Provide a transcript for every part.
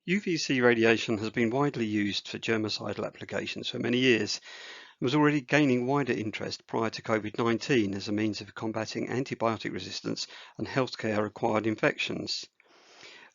UVC radiation has been widely used for germicidal applications for many years and was already gaining wider interest prior to COVID-19 as a means of combating antibiotic resistance and healthcare-acquired infections.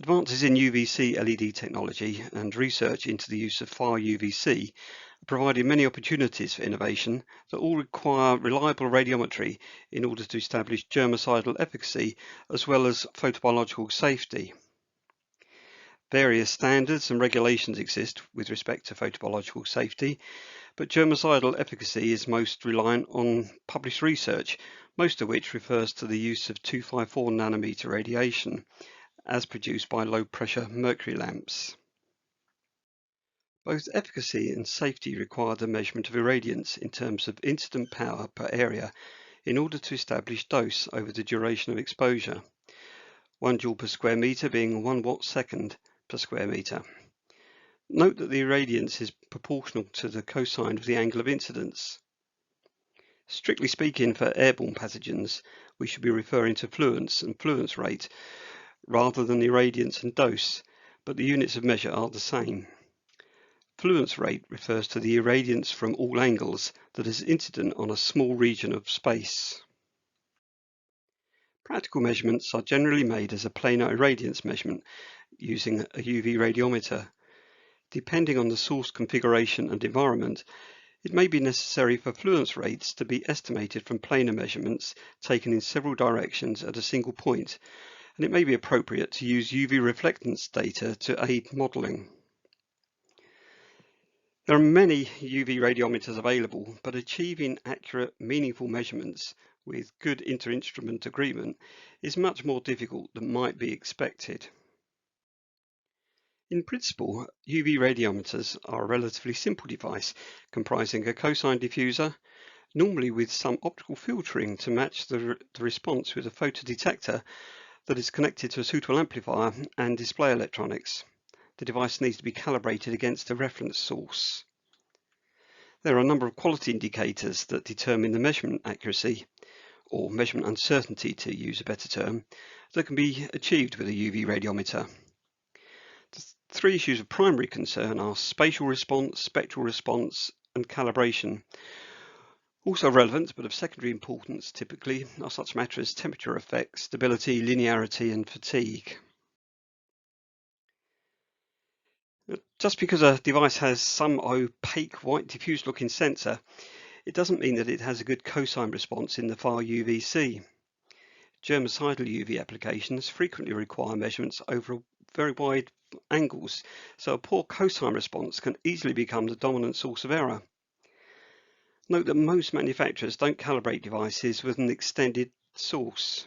Advances in UVC LED technology and research into the use of Far-UVC are providing many opportunities for innovation that all require reliable radiometry in order to establish germicidal efficacy as well as photobiological safety. Various standards and regulations exist with respect to photobiological safety, but germicidal efficacy is most reliant on published research, most of which refers to the use of 254 nanometer radiation as produced by low-pressure mercury lamps. Both efficacy and safety require the measurement of irradiance in terms of incident power per area in order to establish dose over the duration of exposure, 1 joule per square meter being 1 watt-second per square meter. Note that the irradiance is proportional to the cosine of the angle of incidence. Strictly speaking, for airborne pathogens, we should be referring to fluence and fluence rate rather than irradiance and dose, but the units of measure are the same. Fluence rate refers to the irradiance from all angles that is incident on a small region of space. Practical measurements are generally made as a planar irradiance measurement using a UV radiometer. Depending on the source configuration and environment, it may be necessary for fluence rates to be estimated from planar measurements taken in several directions at a single point, and it may be appropriate to use UV reflectance data to aid modelling. There are many UV radiometers available, but achieving accurate, meaningful measurements with good inter-instrument agreement is much more difficult than might be expected. In principle, UV radiometers are a relatively simple device comprising a cosine diffuser, normally with some optical filtering to match the response with a photodetector that is connected to a suitable amplifier and display electronics. The device needs to be calibrated against a reference source. There are a number of quality indicators that determine the measurement accuracy, or measurement uncertainty to use a better term, that can be achieved with a UV radiometer. The three issues of primary concern are spatial response, spectral response, and calibration. Also relevant, but of secondary importance typically, are such matters as temperature effects, stability, linearity, and fatigue. Just because a device has some opaque white diffuse looking sensor, it doesn't mean that it has a good cosine response in the Far-UVC. Germicidal UV applications frequently require measurements over very wide angles, so a poor cosine response can easily become the dominant source of error. Note that most manufacturers don't calibrate devices with an extended source.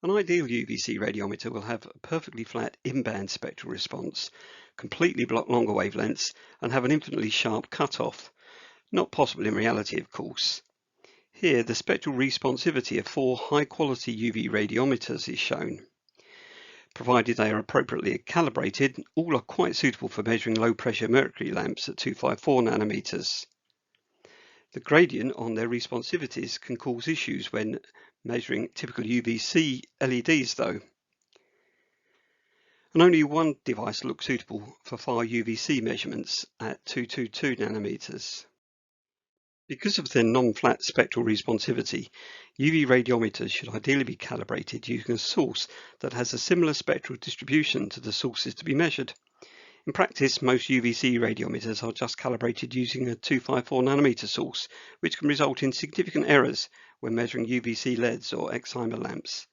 An ideal UVC radiometer will have a perfectly flat in-band spectral response, completely block longer wavelengths, and have an infinitely sharp cutoff. Not possible in reality, of course. Here, the spectral responsivity of 4 high-quality UV radiometers is shown. Provided they are appropriately calibrated, all are quite suitable for measuring low-pressure mercury lamps at 254 nanometers. The gradient on their responsivities can cause issues when measuring typical UVC LEDs though. And only one device looks suitable for Far-UVC measurements at 222 nanometers. Because of their non-flat spectral responsivity, UV radiometers should ideally be calibrated using a source that has a similar spectral distribution to the sources to be measured. In practice, most UVC radiometers are just calibrated using a 254 nanometer source, which can result in significant errors when measuring UVC LEDs or excimer lamps.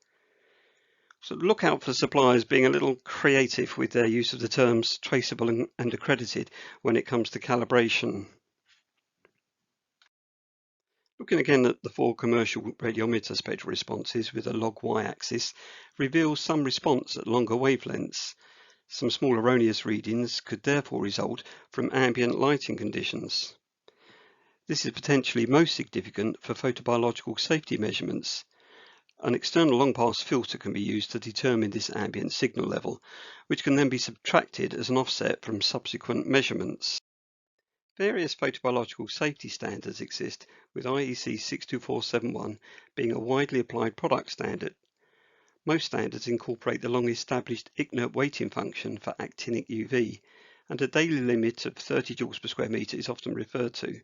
So look out for suppliers being a little creative with their use of the terms traceable and accredited when it comes to calibration. Looking again at the 4 commercial radiometer spectral responses with a log y-axis reveals some response at longer wavelengths. Some small erroneous readings could therefore result from ambient lighting conditions. This is potentially most significant for photobiological safety measurements. An external long-pass filter can be used to determine this ambient signal level, which can then be subtracted as an offset from subsequent measurements. Various photobiological safety standards exist, with IEC 62471 being a widely applied product standard. Most standards incorporate the long-established Ignert weighting function for actinic UV, and a daily limit of 30 joules per square metre is often referred to.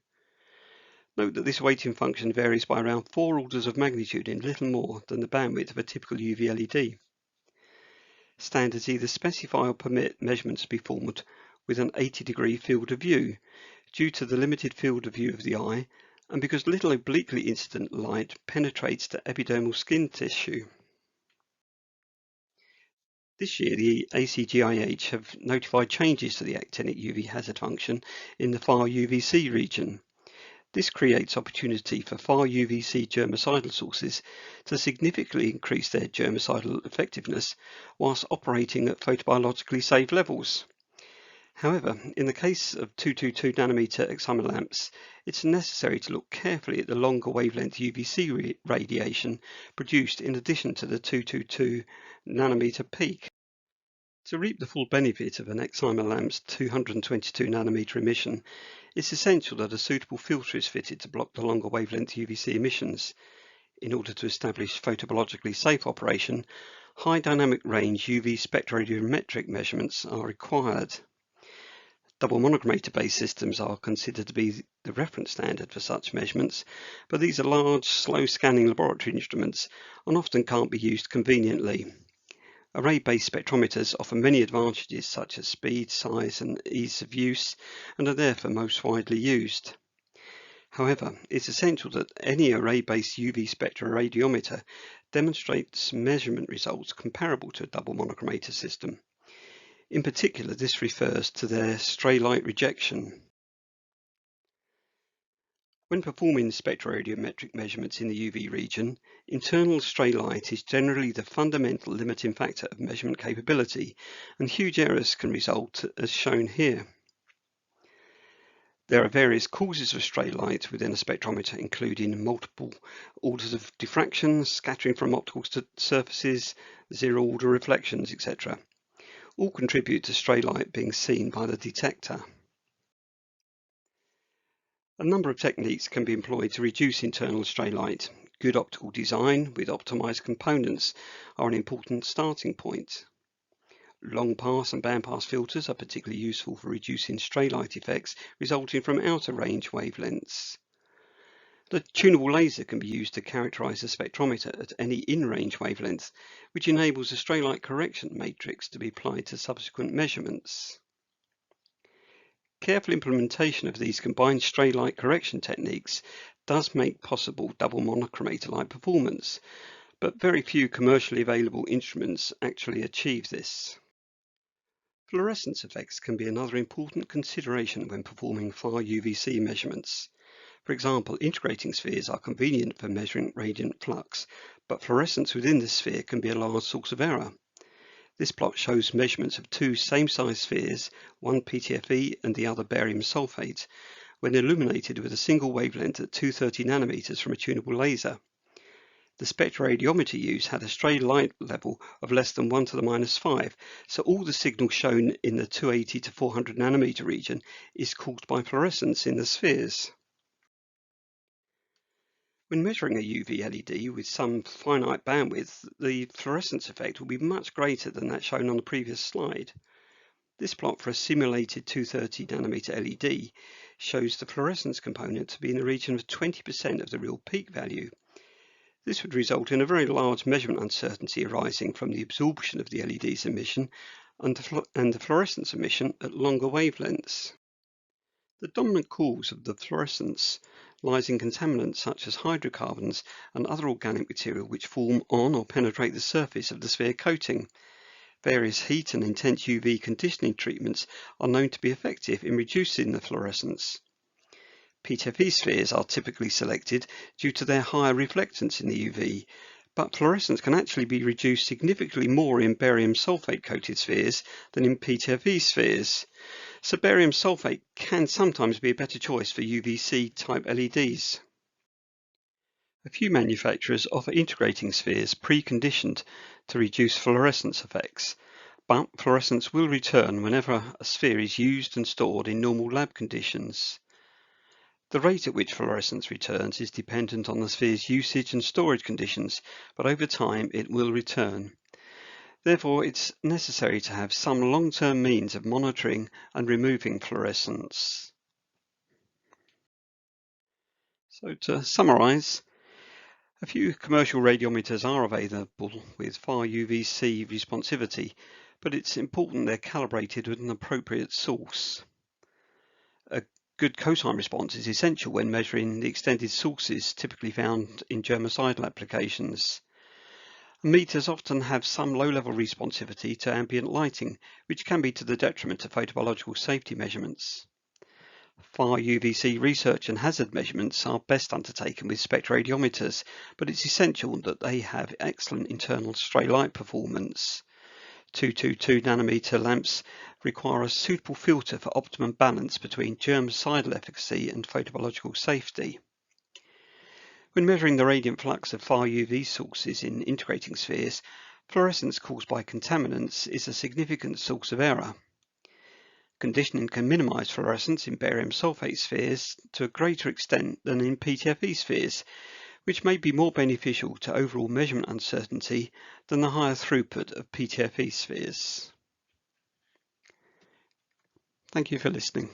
Note that this weighting function varies by around 4 orders of magnitude in little more than the bandwidth of a typical UV LED. Standards either specify or permit measurements to be performed with an 80-degree field of view, due to the limited field of view of the eye, and because little obliquely incident light penetrates to epidermal skin tissue. This year, the ACGIH have notified changes to the actinic UV hazard function in the Far-UVC region. This creates opportunity for Far-UVC germicidal sources to significantly increase their germicidal effectiveness whilst operating at photobiologically safe levels. However, in the case of 222 nanometer excimer lamps, it's necessary to look carefully at the longer wavelength UVC radiation produced in addition to the 222 nanometer peak. To reap the full benefit of an excimer lamp's 222 nanometer emission, it's essential that a suitable filter is fitted to block the longer wavelength UVC emissions. In order to establish photobiologically safe operation, high dynamic range UV spectroradiometric measurements are required. Double monochromator based systems are considered to be the reference standard for such measurements, but these are large, slow scanning laboratory instruments and often can't be used conveniently. Array-based spectrometers offer many advantages such as speed, size and ease of use, and are therefore most widely used. However, it's essential that any array-based UV spectroradiometer demonstrates measurement results comparable to a double monochromator system. In particular, this refers to their stray light rejection. When performing spectroradiometric measurements in the UV region, internal stray light is generally the fundamental limiting factor of measurement capability, and huge errors can result as shown here. There are various causes of stray light within a spectrometer, including multiple orders of diffraction, scattering from optical surfaces, zero-order reflections, etc. All contribute to stray light being seen by the detector. A number of techniques can be employed to reduce internal stray light. Good optical design with optimized components are an important starting point. Long pass and band pass filters are particularly useful for reducing stray light effects resulting from outer range wavelengths. The tunable laser can be used to characterize the spectrometer at any in-range wavelength, which enables a stray light correction matrix to be applied to subsequent measurements. Careful implementation of these combined stray light correction techniques does make possible double monochromator light performance, but very few commercially available instruments actually achieve this. Fluorescence effects can be another important consideration when performing Far-UVC measurements. For example, integrating spheres are convenient for measuring radiant flux, but fluorescence within the sphere can be a large source of error. This plot shows measurements of two same-size spheres, one ptfe and the other barium sulfate, when illuminated with a single wavelength at 230 nanometers from a tunable laser. The spectroradiometer used had a stray light level of less than 10 to the minus 5, so all the signal shown in the 280 to 400 nanometer region is caused by fluorescence in the spheres. When measuring a UV LED with some finite bandwidth, the fluorescence effect will be much greater than that shown on the previous slide. This plot for a simulated 230 nanometer LED shows the fluorescence component to be in the region of 20% of the real peak value. This would result in a very large measurement uncertainty arising from the absorption of the LED's emission and the fluorescence emission at longer wavelengths. The dominant cause of the fluorescence lies in contaminants such as hydrocarbons and other organic material which form on or penetrate the surface of the sphere coating. Various heat and intense UV conditioning treatments are known to be effective in reducing the fluorescence. ptfe spheres are typically selected due to their higher reflectance in the UV, but fluorescence can actually be reduced significantly more in barium sulfate coated spheres than in ptfe spheres. So barium sulfate can sometimes be a better choice for UVC type LEDs. A few manufacturers offer integrating spheres preconditioned to reduce fluorescence effects, but fluorescence will return whenever a sphere is used and stored in normal lab conditions. The rate at which fluorescence returns is dependent on the sphere's usage and storage conditions, but over time it will return. Therefore, it's necessary to have some long-term means of monitoring and removing fluorescence. So to summarise, a few commercial radiometers are available with Far-UVC responsivity, but it's important they're calibrated with an appropriate source. A good cosine response is essential when measuring the extended sources typically found in germicidal applications. Meters often have some low-level responsivity to ambient lighting, which can be to the detriment of photobiological safety measurements. Far-UVC research and hazard measurements are best undertaken with spectroradiometers, but it's essential that they have excellent internal stray light performance. 222 nanometer lamps require a suitable filter for optimum balance between germicidal efficacy and photobiological safety. When measuring the radiant flux of far-UV sources in integrating spheres, fluorescence caused by contaminants is a significant source of error. Conditioning can minimise fluorescence in barium sulfate spheres to a greater extent than in ptfe spheres, which may be more beneficial to overall measurement uncertainty than the higher throughput of ptfe spheres. Thank you for listening.